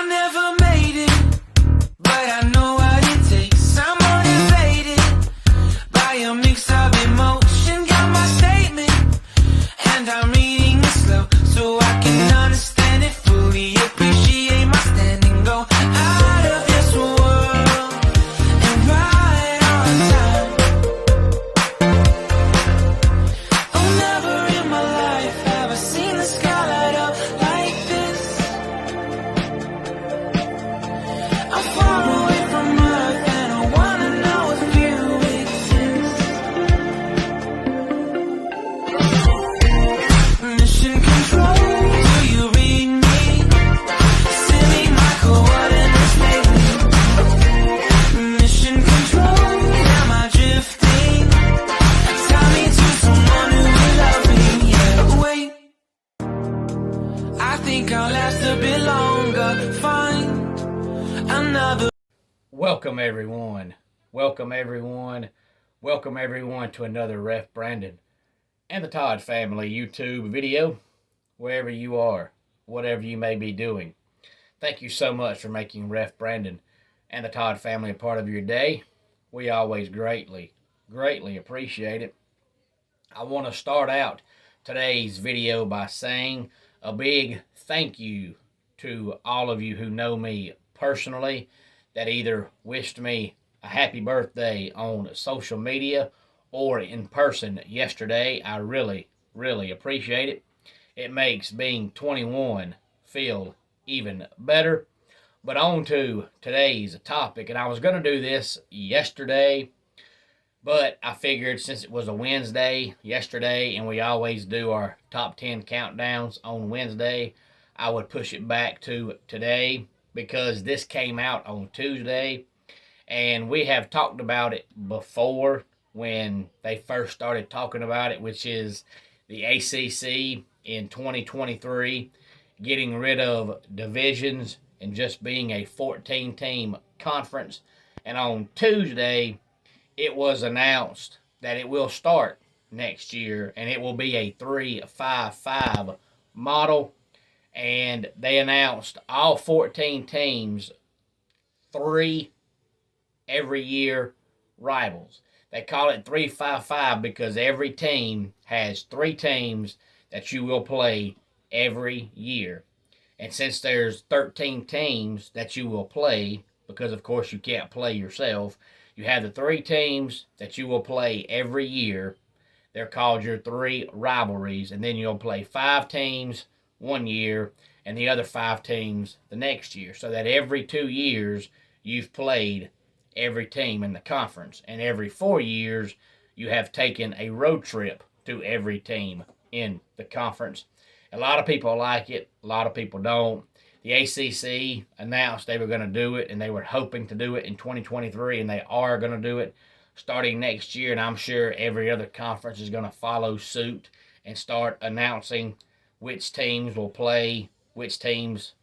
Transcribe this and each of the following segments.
never made it, but I know what it takes. I'm motivated by a mix of emotion. Got my statement, and I'm reading it slow so I can understand it fully. Appreciate my standing, go out of this world and right on time. Oh, never in my life have I seen the sky light up like this. I'm far away from Earth and I wanna know if you exist. Mission control, do you read me? Send me my coordinates lately. Mission control, am I drifting? Tie me to someone who will love me, yeah. Wait, I think I'll last a bit longer. Find another. Welcome everyone. Welcome everyone. Welcome everyone to another Ref Brandon and the Todd Family YouTube video, wherever you are, whatever you may be doing. Thank you so much for making Ref Brandon and the Todd Family a part of your day. We always greatly appreciate it. I want to start out today's video by saying a big thank you to all of you who know me personally that either wished me a happy birthday on social media or in person yesterday. I really appreciate it. It makes being 21 feel even better. But on to today's topic, and I was going to do this yesterday, but I figured since it was a Wednesday yesterday and we always do our top 10 countdowns on Wednesday, I would push it back to today because this came out on Tuesday, and we have talked about it before when they first started talking about it, which is the ACC in 2023 getting rid of divisions and just being a 14-team conference. And on Tuesday, it was announced that it will start next year, and it will be a 3-5-5 model. And they announced all 14 teams, 3 every year rivals. They call it 3-5-5 because every team has 3 teams that you will play every year. And since there's 13 teams that you will play, because of course you can't play yourself, you have the 3 teams that you will play every year. They're called your 3 rivalries. And then you'll play 5 teams one year and the other 5 teams the next year. So that every 2 years you've played every team in the conference. And every 4 years you have taken a road trip to every team in the conference. A lot of people like it. A lot of people don't. The ACC announced they were going to do it, and they were hoping to do it in 2023, and they are going to do it starting next year. And I'm sure every other conference is going to follow suit and start announcing which teams will play which teams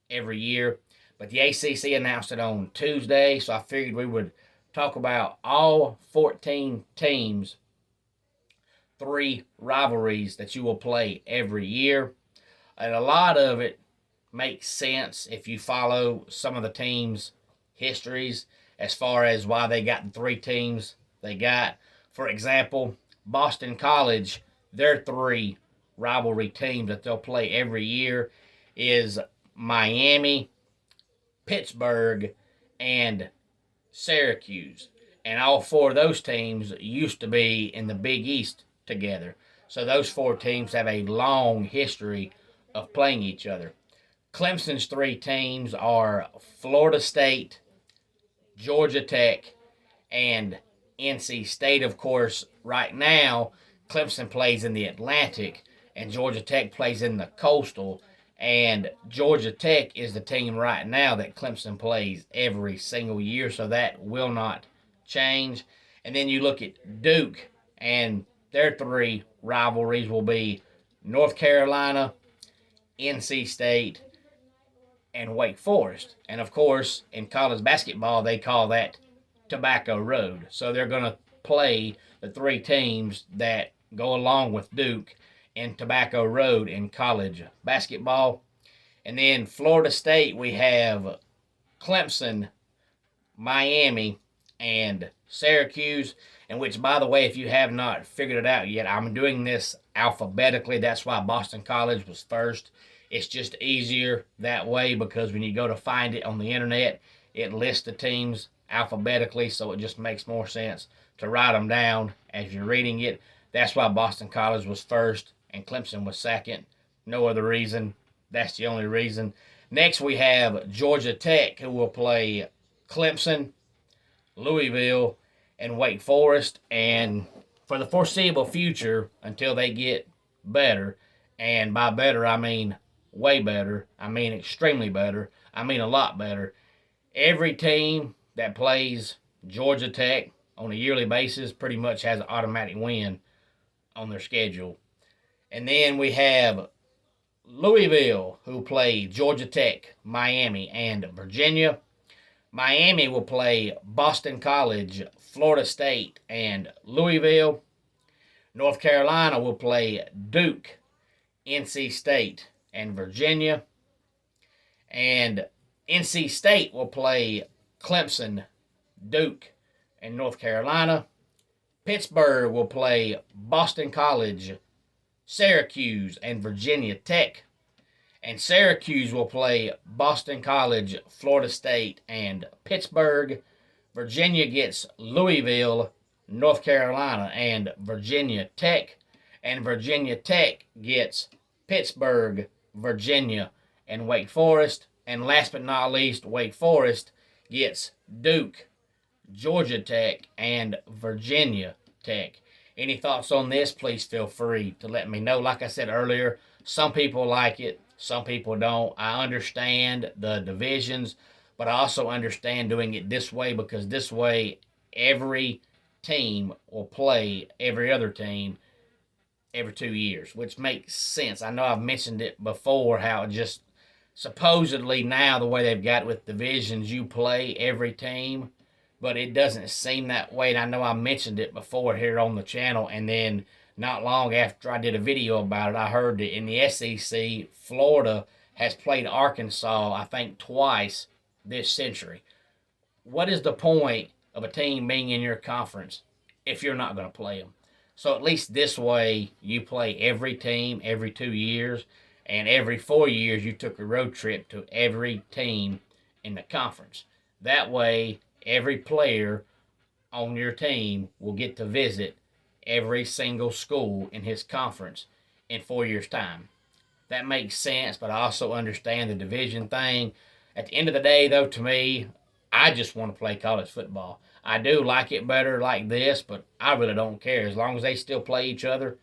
every year. But the ACC announced it on Tuesday, so I figured we would talk about all 14 teams, 3 rivalries that you will play every year. And a lot of it makes sense if you follow some of the teams' histories as far as why they got the 3 teams they got. For example, Boston College, their 3 rivalry teams that they'll play every year is Miami, Pittsburgh, and Syracuse. And all 4 of those teams used to be in the Big East together. So those 4 teams have a long history of playing each other. Clemson's 3 teams are Florida State, Georgia Tech, and NC State. Of course, right now, Clemson plays in the Atlantic, and Georgia Tech plays in the Coastal. And Georgia Tech is the team right now that Clemson plays every single year, so that will not change. And then you look at Duke, and their 3 rivalries will be North Carolina, NC State, and Wake Forest. And of course, in college basketball, they call that Tobacco Road. So they're going to play the 3 teams that go along with Duke in Tobacco Road in college basketball. And then Florida State, we have Clemson, Miami, and Syracuse. And which, by the way, if you have not figured it out yet, I'm doing this alphabetically. That's why Boston College was first. It's just easier that way because when you go to find it on the internet, it lists the teams alphabetically, so it just makes more sense to write them down as you're reading it. That's why Boston College was first and Clemson was second. No other reason. That's the only reason. Next, we have Georgia Tech, who will play Clemson, Louisville, and Wake Forest. And for the foreseeable future, until they get better, and by better, I mean way better, I mean extremely better, I mean a lot better, every team that plays Georgia Tech on a yearly basis pretty much has an automatic win on their schedule. And then we have Louisville, who play Georgia Tech, Miami, and Virginia. Miami will play Boston College, Florida State, and Louisville. North Carolina will play Duke, NC State, and Virginia. And NC State will play Clemson, Duke, and North Carolina. Pittsburgh will play Boston College, Syracuse, and Virginia Tech. And Syracuse will play Boston College, Florida State, and Pittsburgh. Virginia gets Louisville, North Carolina, and Virginia Tech. And Virginia Tech gets Pittsburgh, Virginia, and Wake Forest. And last but not least, Wake Forest gets Duke, Georgia Tech, and Virginia Tech. Any thoughts on this? Please feel free to let me know. Like I said earlier, some people like it, some people don't. I understand the divisions, but I also understand doing it this way because this way every team will play every other team every 2 years, which makes sense. I know I've mentioned it before how it just supposedly now the way they've got with divisions, you play every team, but it doesn't seem that way. And I know I mentioned it before here on the channel, and then not long after I did a video about it, I heard that in the SEC, Florida has played Arkansas, I think, twice this century. What is the point of a team being in your conference if you're not going to play them? So at least this way, you play every team every 2 years, and every 4 years you took a road trip to every team in the conference. That way, every player on your team will get to visit every single school in his conference in 4 years' time. That makes sense, but I also understand the division thing. At the end of the day, though, to me, I just want to play college football. I do like it better like this, but I really don't care. As long as they still play each other,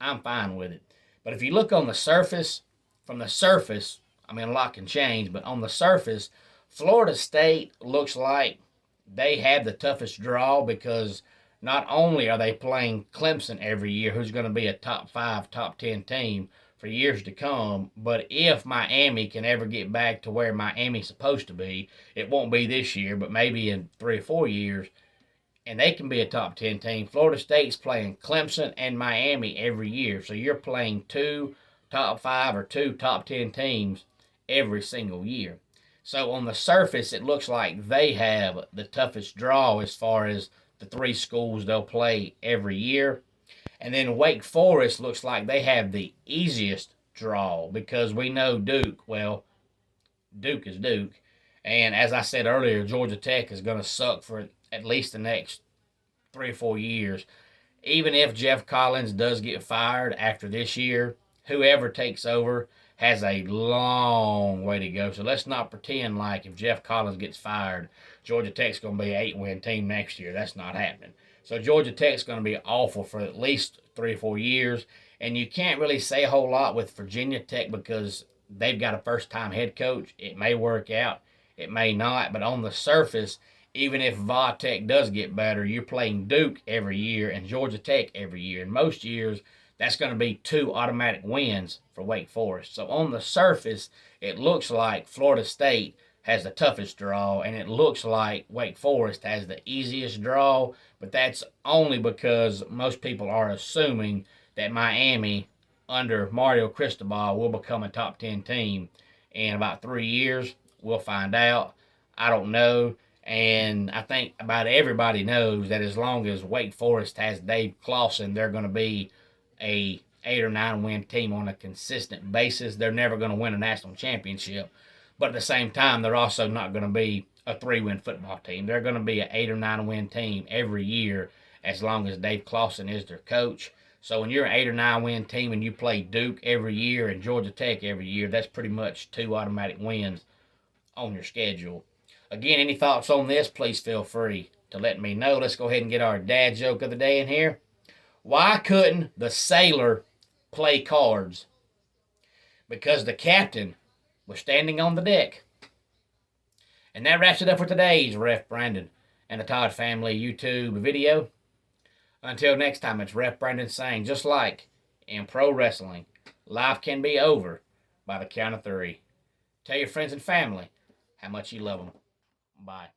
I'm fine with it. But if you look on the surface, from the surface, I mean, a lot can change, but on the surface, Florida State looks like they have the toughest draw because not only are they playing Clemson every year, who's going to be a top 5, top 10 team for years to come, but if Miami can ever get back to where Miami's supposed to be, it won't be this year, but maybe in 3 or 4 years, and they can be a top 10 team. Florida State's playing Clemson and Miami every year, so you're playing 2 top 5 or 2 top 10 teams every single year. So on the surface, it looks like they have the toughest draw as far as the 3 schools they'll play every year. And then Wake Forest looks like they have the easiest draw because we know Duke, well, Duke is Duke. And as I said earlier, Georgia Tech is going to suck for at least the next 3 or 4 years. Even if Jeff Collins does get fired after this year, whoever takes over has a long way to go. So let's not pretend like if Jeff Collins gets fired, Georgia Tech's going to be an 8-win team next year. That's not happening. So Georgia Tech's going to be awful for at least 3 or 4 years. And you can't really say a whole lot with Virginia Tech because they've got a first-time head coach. It may work out. It may not. But on the surface, even if Va Tech does get better, you're playing Duke every year and Georgia Tech every year. And most years, that's going to be 2 automatic wins for Wake Forest. So on the surface, it looks like Florida State has the toughest draw, and it looks like Wake Forest has the easiest draw, but that's only because most people are assuming that Miami, under Mario Cristobal, will become a top 10 team in about 3 years. We'll find out. I don't know. And I think about everybody knows that as long as Wake Forest has Dave Clawson, they're going to be a 8 or 9 win team on a consistent basis. They're never going to win a national championship. But at the same time, they're also not going to be a 3-win football team. They're going to be an 8 or 9 win team every year as long as Dave Clawson is their coach. So when you're an 8 or 9 win team and you play Duke every year and Georgia Tech every year, that's pretty much 2 automatic wins on your schedule. Again, any thoughts on this, please feel free to let me know. Let's go ahead and get our dad joke of the day in here. Why couldn't the sailor play cards? Because the captain was standing on the deck. And that wraps it up for today's Ref Brandon and the Todd Family YouTube video. Until next time, it's Ref Brandon saying, just like in pro wrestling, life can be over by the count of 3. Tell your friends and family how much you love them. Bye.